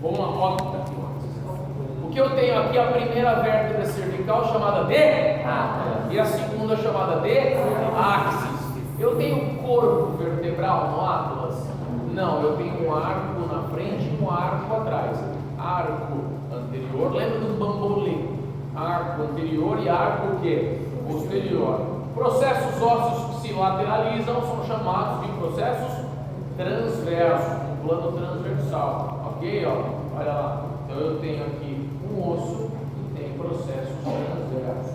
Vamos lá, óbvio aqui, ó. O que eu tenho aqui é a primeira vértebra cervical chamada de e a segunda chamada de áxis. Eu tenho corpo vertebral no Atlas? Não, eu tenho um arco na frente e um arco atrás. Arco anterior, lembra do bambolê? Arco anterior e arco o quê? Posterior. Processos ósseos que se lateralizam são chamados de processos transversos, um plano transversal, ok? Ó, olha lá, então eu tenho aqui um osso e tem processos transversos.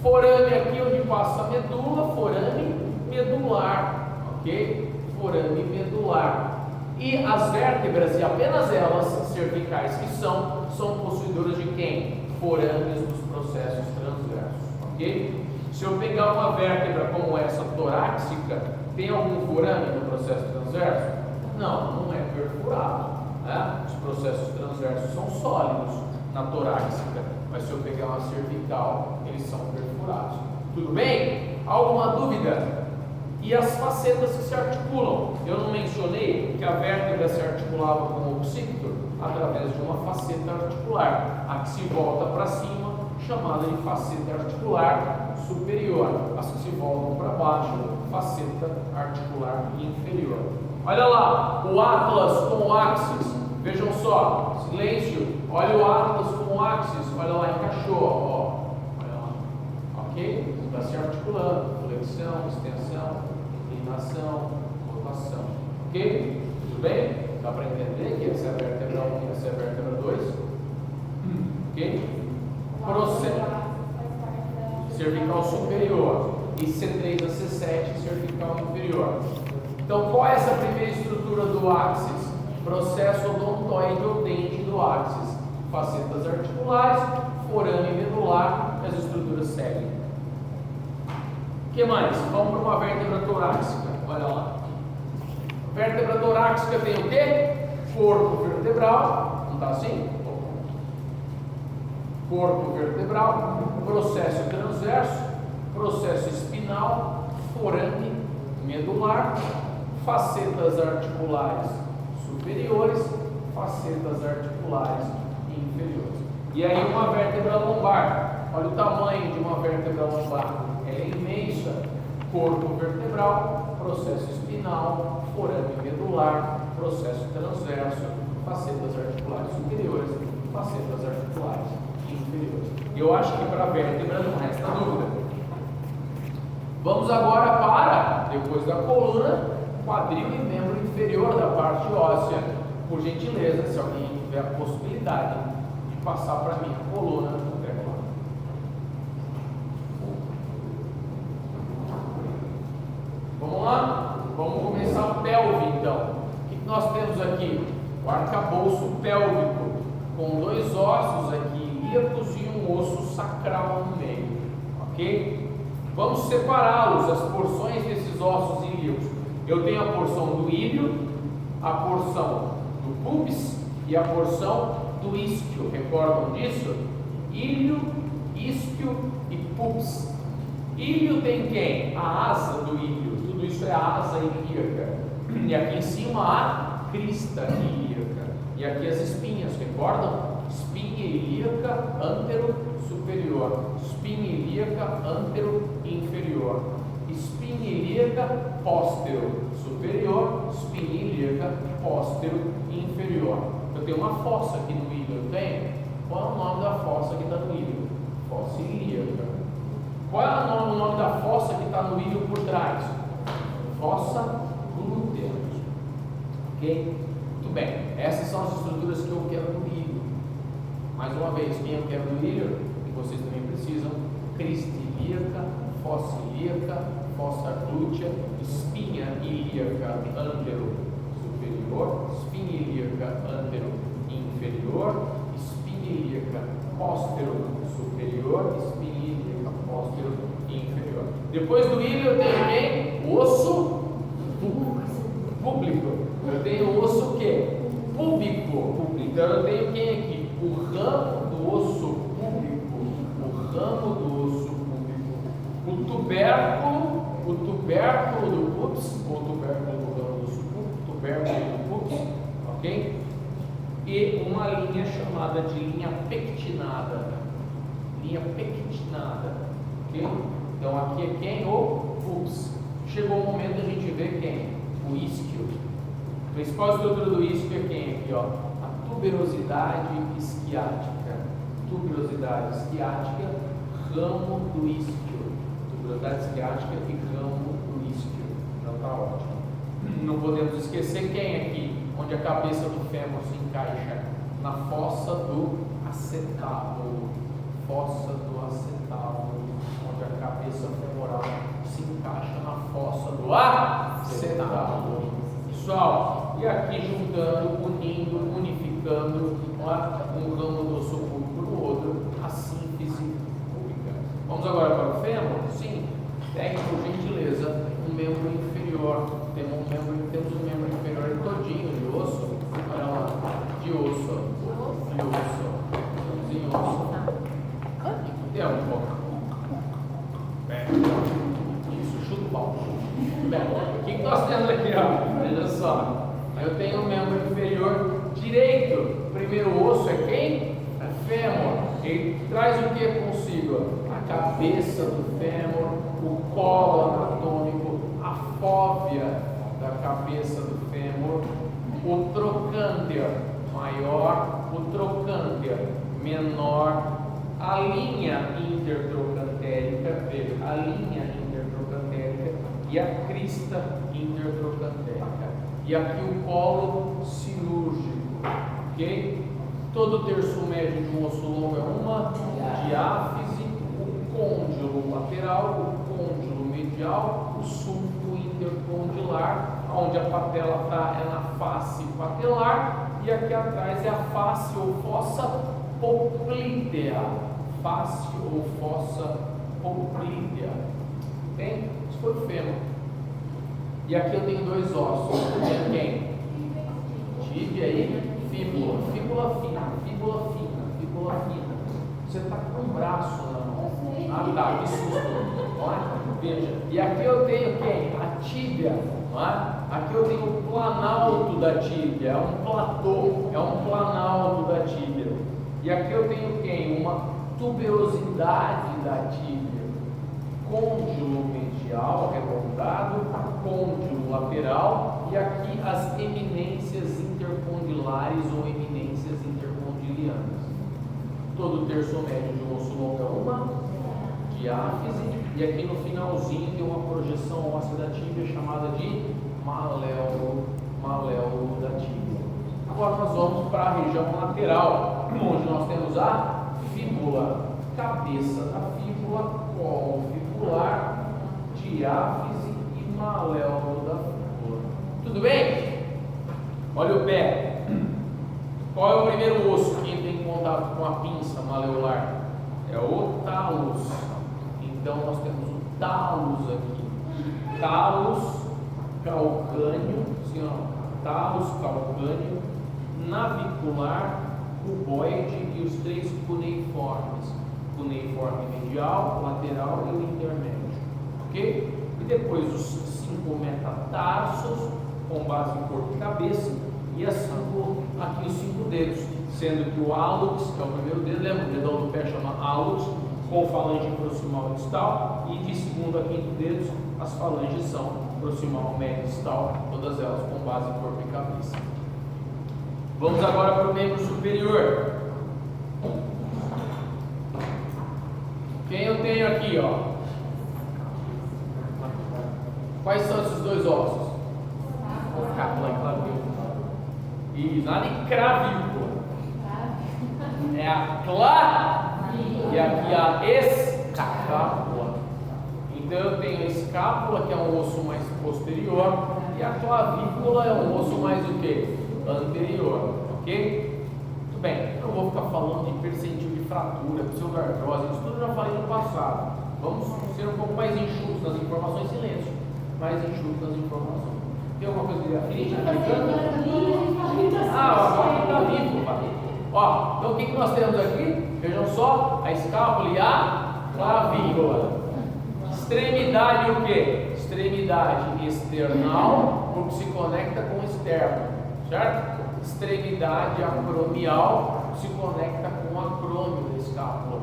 Forame aqui onde passa a medula, forame medular, ok? Forame medular. E as vértebras, e apenas elas, cervicais que são possuidoras de quem? Forames dos processos transversos, ok? Se eu pegar uma vértebra como essa torácica, tem algum forame no processo transverso? Não, não é perfurado, né? Os processos transversos são sólidos na torácica, mas se eu pegar uma cervical, eles são perfurados. Tudo bem? Alguma dúvida? E as facetas que se articulam? Eu não mencionei que a vértebra se articulava com o occipito através de uma faceta articular, a que se volta para cima, chamada de faceta articular superior, as que se voltam para baixo, faceta articular inferior. Olha lá, o Atlas com o axis, vejam só, silêncio, olha o Atlas com o axis, olha lá, encaixou, ó, olha lá, ok? Está se articulando, flexão, extensão, inclinação, rotação, ok? Tudo bem? Dá para entender que essa é a vértebra 1 e essa é a vértebra 2? Ok? Processo cervical superior e C3 a C7 cervical inferior. Então, qual é essa primeira estrutura do axis? Processo odontoide ou dente do axis. Facetas articulares, forame medular, as estruturas seguem. O que mais? Vamos para uma vértebra torácica. Olha lá. Vértebra torácica tem o quê? Corpo vertebral. Não está assim? Corpo vertebral, processo transverso, processo espinal, forame medular, facetas articulares superiores, facetas articulares inferiores. E aí uma vértebra lombar. Olha o tamanho de uma vértebra lombar. É imensa. Corpo vertebral, processo espinal, forame medular, processo transverso, facetas articulares superiores, facetas articulares inferiores. Eu acho que para a vértebra não resta dúvida. Vamos agora para, depois da coluna, quadril e membro inferior da parte óssea. Por gentileza, se alguém tiver a possibilidade de passar para mim a coluna, pega lá. Vamos lá? Vamos começar o pelve então. O que nós temos aqui? O arcabouço pélvico, com dois ossos aqui, ilíacos e um osso sacral no meio, ok? Vamos separá-los, as porções desses ossos ilíacos. Eu tenho a porção do ilho, a porção do pubis e a porção do isquio. Recordam disso? Ilho, isquio e pubis. Ilho tem quem? A asa do ilho. Tudo isso é a asa ilíaca. E aqui em cima a crista ilíaca. E aqui as espinhas, recordam? Espinha ilíaca antero superior, espinha ilíaca antero inferior, espinha ilíaca póstero superior, espinha ilíaca póstero inferior. Eu tenho uma fossa aqui no ilho, eu tenho? Qual é o nome da fossa que está no ilho? Fossa ilíaca. Qual é o nome da fossa que está no ilho por trás? Fossa glútea. Ok? Muito bem. Essas são as estruturas que eu quero no ilho. Mais uma vez, quem eu quero no ilho, e vocês também precisam, crista ilíaca, fossa ilíaca, fossa glútea, espinha ilíaca antero superior, espinha ilíaca antero inferior, espinha ilíaca póstero superior, espinha ilíaca póstero inferior. Depois do ilho eu tenho quem? O osso público. Eu tenho o osso o quê? Púbico. Então eu tenho quem aqui? O ramo do osso púbico, o ramo do osso púbico, o tubérculo do pubis, ou tubérculo do ramo do osso púbico, tubérculo do pubis, ok? e uma linha chamada de linha pectinada. Linha pectinada. Ok? Então aqui é quem? O pubis. Chegou o momento da gente ver quem? O isquio. A principal estrutura do isquio é quem aqui, ó? A tuberosidade isquiática. Tuberosidade isquiática, ramo do isquio. Tuberosidade isquiática e ramo do isquio. Então tá ótimo. Não podemos esquecer quem aqui, onde a cabeça do fêmur se encaixa na fossa do acetábulo. Fossa do acetábulo, onde a cabeça femoral se encaixa na fossa do acetábulo. Pessoal, e aqui juntando, unindo, unificando um ramo do osso púbico no outro, a síntese púbica. Vamos agora para o fêmur? Sim. Pegue, por gentileza, um membro inferior. Temos um membro inferior todinho de osso. Olha lá, de osso. De osso. De osso. Tem um pouco. Isso, chuta o pau. Bem, o que nós temos aqui, ó? Veja só. Eu tenho um membro inferior direito. O primeiro osso é quem? É fêmur. Ele traz o que consigo? A cabeça do fêmur, o colo anatômico, a fóvea da cabeça do fêmur, o trocânter maior, o trocânter menor, a linha intertrocantérica, veja, a linha intertrocantérica e a crista intertrocantérica. E aqui o colo cirúrgico, ok? Todo terço médio de um osso longo é uma diáfise, o côndilo lateral, o côndilo medial, o sulco intercondilar, onde a patela está é na face patelar, e aqui atrás é a face ou fossa poplítea. Face ou fossa poplítea. Tem? Isso foi o fêmur. E aqui eu tenho dois ossos. Tem quem? Tíbia e fíbula. Fíbula fina, fíbula fina, fíbula fina. Você está com um braço na mão. Ah tá, que susto. Não é? Veja. E aqui eu tenho quem? A tíbia. Não é? Aqui eu tenho o planalto da tíbia. É um platô. É um planalto da tíbia. E aqui eu tenho quem? Uma tuberosidade da tíbia. Côndilo medial arredondado, côndilo lateral e aqui as eminências intercondilares ou eminências intercondilianas. Todo terço médio de um osso longo é uma diáfise e aqui no finalzinho tem uma projeção óssea da tíbia chamada de maléolo da tíbia. Agora nós vamos para a região lateral, onde nós temos a fíbula, cabeça da fíbula, colo fibular, diáfise e maléolo da fíbula. Tudo bem? Olha o pé. Qual é o primeiro osso que entra em contato com a pinça maleolar? É o talos. Então nós temos o talos aqui. Talos calcâneo, assim, ó, talos calcâneo, navicular, cuboide e os três cuneiformes. Cuneiforme medial, lateral e o intermédio, ok? E depois os 5 metatarsos com base em corpo e cabeça e aqui os 5 dedos, sendo que o hálux, que é o primeiro dedo, lembra? O dedão do pé chama hálux, com falange proximal e distal, e de segundo a quinto dedos as falanges são proximal, médio e distal, todas elas com base em corpo e cabeça. Vamos agora para o membro superior. Quem eu tenho aqui, ó? Quais são esses dois ossos? Cápula e clavícula. E nada de cravícula. É a clavícula e aqui a escápula. Então eu tenho a escápula, que é um osso mais posterior, e a clavícula é um osso mais o quê? Anterior, ok? Muito bem, eu não vou ficar falando de percentil de fratura, pseudoartrose, isso tudo eu já falei no passado. Vamos ser um pouco mais enxutos nas informações, silêncio, mais enxutos nas informações. Tem alguma coisa que aflige? Agora que está vivo, ó. Então o que nós temos aqui? Vejam só, a escápula e a clavícula. Extremidade o quê? Extremidade external, porque se conecta com o externo, certo? extremidade acromial se conecta com o acrômio da escápula.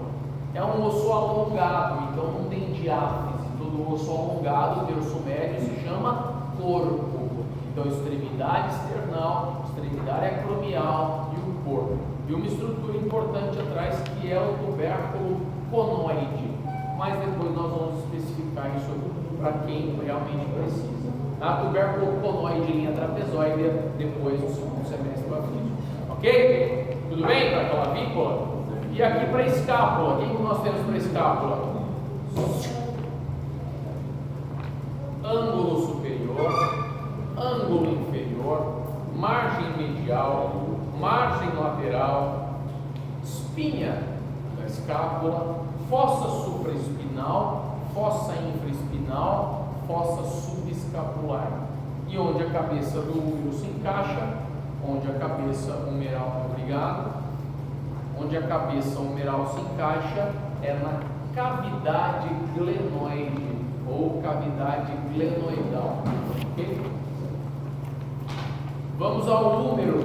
É um osso alongado, então não tem diáfise. Todo osso alongado, o terço médio, se chama corpo. Então, extremidade external, extremidade acromial e o corpo. E uma estrutura importante atrás que é o tubérculo conoide. Mas depois nós vamos especificar isso para quem realmente precisa. Tá? Tubérculo conoide, linha trapezoide, depois no segundo semestre para frente. Ok? Tudo bem para a clavícula? E aqui para a escápula, o que nós temos para a escápula? Ângulo superior, ângulo inferior, margem medial, margem lateral, espinha da escápula, fossa supraespinal, fossa infraespinal, fossa subescapular. E onde a cabeça do úmero se encaixa, onde a cabeça humeral, onde a cabeça humeral se encaixa é na cavidade glenoide ou cavidade glenoidal. Okay? Vamos ao úmero.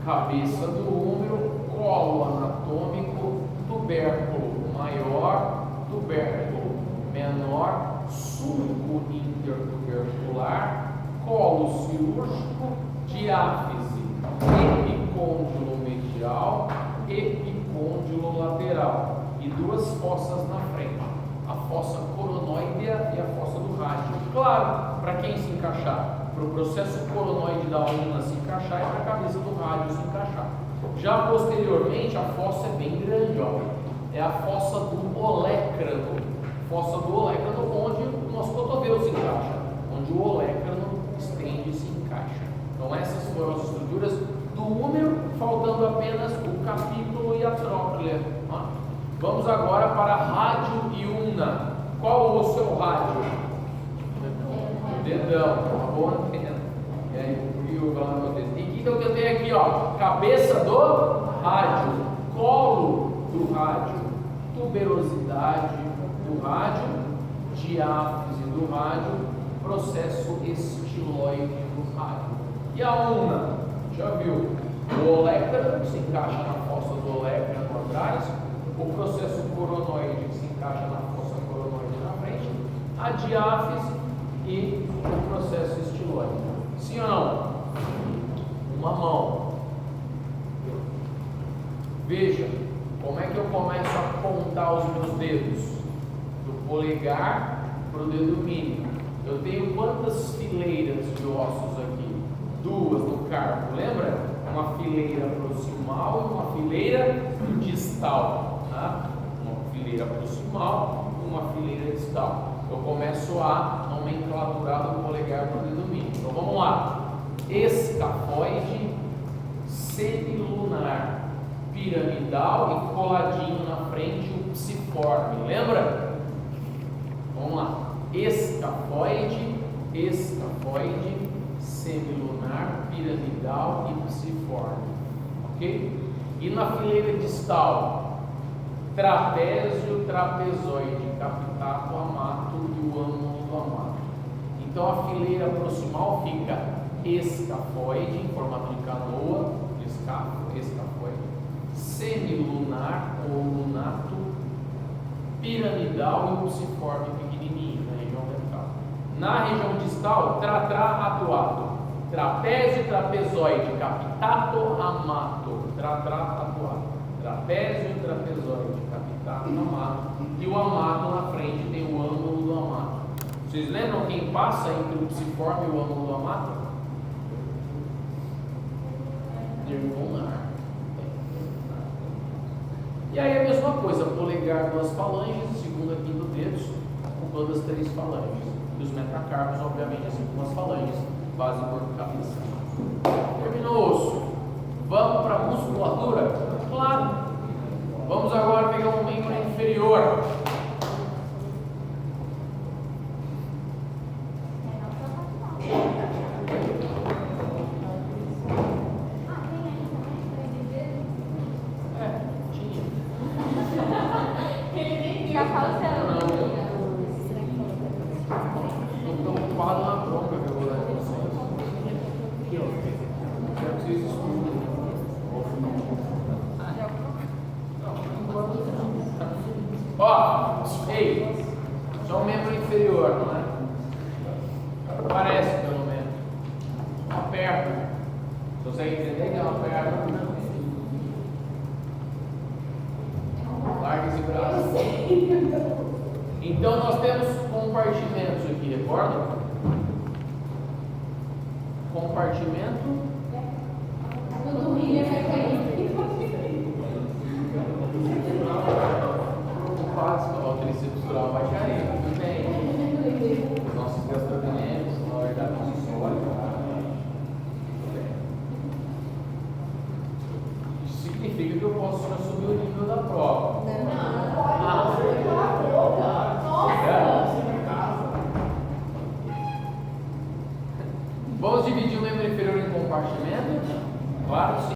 Cabeça do úmero, colo anatômico, tubérculo maior, tubérculo menor, sulco intertubercular, colo cirúrgico, diáfise, epicôndilo medial, epicôndilo lateral e duas fossas na frente, a fossa coronoidea e a fossa do rádio. Claro, para quem se encaixar, para o processo coronoide da urina se encaixar e para a cabeça do rádio se encaixar. Já posteriormente, a fossa é bem grande, ó. É a fossa do olécrano, onde o nosso cotovelo se encaixa, onde o olécrano estende e se encaixa. Então essas foram as estruturas do úmero, faltando apenas o capítulo e a tróclea. Vamos agora para rádio e una. Qual osso é o rádio? O dedão, uma boa antena. E aí, viu? E então que eu tenho aqui, ó, cabeça do rádio, colo do rádio, tuberosidade do rádio, diáfise do rádio, processo estiloide do rádio. E a una? Já viu? O olécrano que se encaixa na fossa do olécrano atrás, o processo coronoide que se encaixa na fossa coronoide na frente, a diáfise e o processo estiloide. Sim ou não? Uma mão. Veja como é que eu começo a apontar os meus dedos, do polegar para o dedo mínimo. Eu tenho quantas fileiras de ossos aqui? Duas no carpo, lembra? Uma fileira proximal e uma fileira distal. Tá? Uma fileira proximal e uma fileira distal. Eu começo a nomenclaturar do polegar para o dedo mínimo. Então vamos lá. Escafoide, semilunar, piramidal e coladinho na frente o psiforme. Lembra? Vamos lá. Escafoide, semilunar, piramidal e psiforme. Ok? E na fileira distal, trapézio, trapezoide, capitato, amato e o ângulo do amato. Então a fileira proximal fica escafoide, em formato de canoa, escafoide, semilunar ou lunato, piramidal e o psiforme pequenininho na região ventral. Na região distal, atuado, trapézio, trapezoide, capitato, amato, atuado, trapézio, trapezoide, capitato, amato, e o amato na frente tem o ângulo do amato. Vocês lembram quem passa entre o psiforme e o ângulo do amato? Nervonar. E aí a mesma coisa, polegar duas falanges, segunda, quinto dedos, ocupando as três falanges. E os metacarpos, obviamente, assim como as falanges, base, corpo, cabeça. Terminou o osso. Vamos para a musculatura? Claro. Vamos agora pegar um membro inferior. Vocês estudam. Ó, ei, só um membro inferior, não é? Parece pelo menos. Uma perna. Se você entender que é uma perna, larga esse braço. Então nós temos compartimentos aqui, recorda? Compartimento. O tríceps dural vai cair, tudo bem. Os nossos gastrocnêmicos, na verdade, nossos olhos. Isso significa que eu posso subir o nível da prova. Vamos dividir o membro inferior em compartimento? Claro, sim.